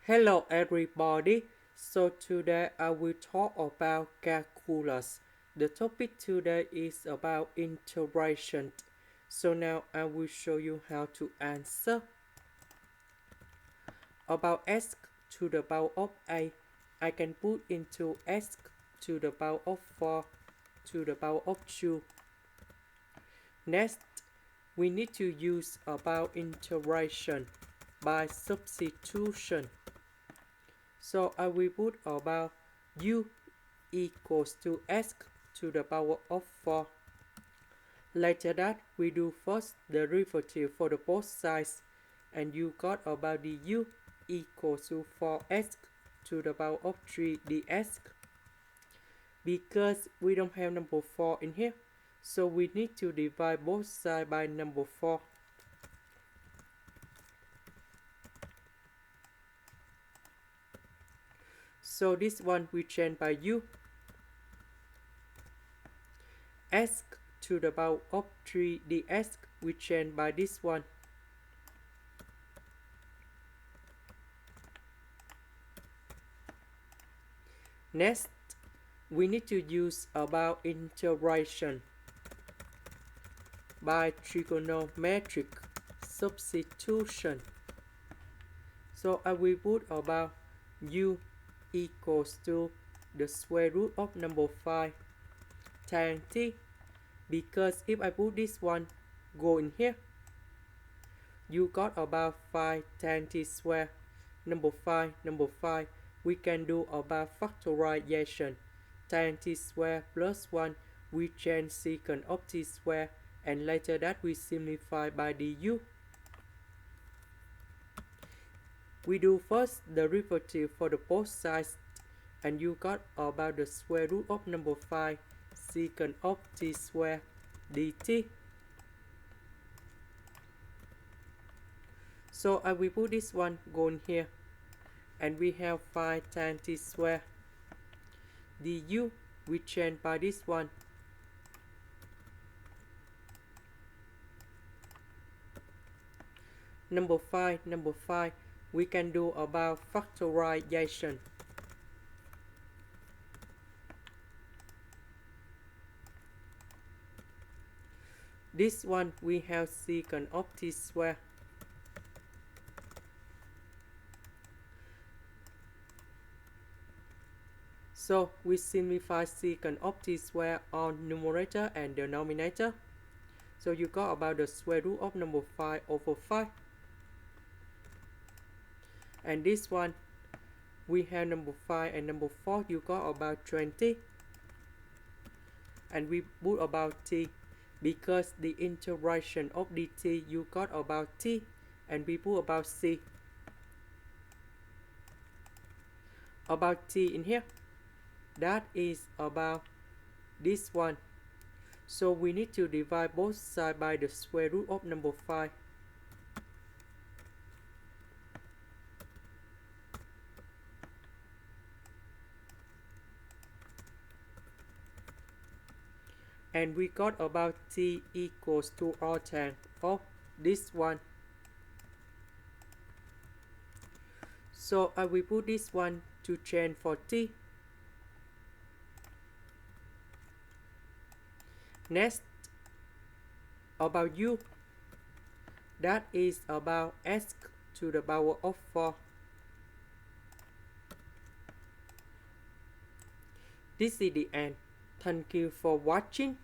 Hello everybody, so today I will talk about calculus. The topic today is about integration. So now I will show you how to answer. About x to the power of a, I can put into x to the power of 4 to the power of 2. Next, we need to use about integration by substitution. So I will put about u equals to x to the power of 4. Later that, we do first derivative for the both sides, and you got about the u equals to 4x to the power of 3 dx. Because we don't have number 4 in here, so we need to divide both sides by number 4. So this one we change by u. x to the power of 3 dx we change by this one. Next, we need to use about integration by trigonometric substitution. So I will put about u equals to the square root of number 5 tan t, because if I put this one go in here, you got about 5 tan t square. Number 5, we can do about factorization. Tan t square plus 1, we change secant of t square, and later that we simplify by du. We do first derivative for the both sides, and you got about the square root of number 5 secant of t square dt. So I will put this one go in here, and we have 5 tan t square. Du we change by this one. Number 5, we can do about factorization. This one we have secant of t square. So we simplify secant of t square on numerator and denominator. So you got about the square root of number 5 over 5. And this one, we have number 5 and number 4, you got about 20. And we put about t, because the integration of dt, you got about t, and we put about c. About t in here, that is about this one. So we need to divide both sides by the square root of number 5. And we got about t equals to tan of this one. So I will put this one to change for t. Next, about u, that is about x to the power of 4. This is the end. Thank you for watching.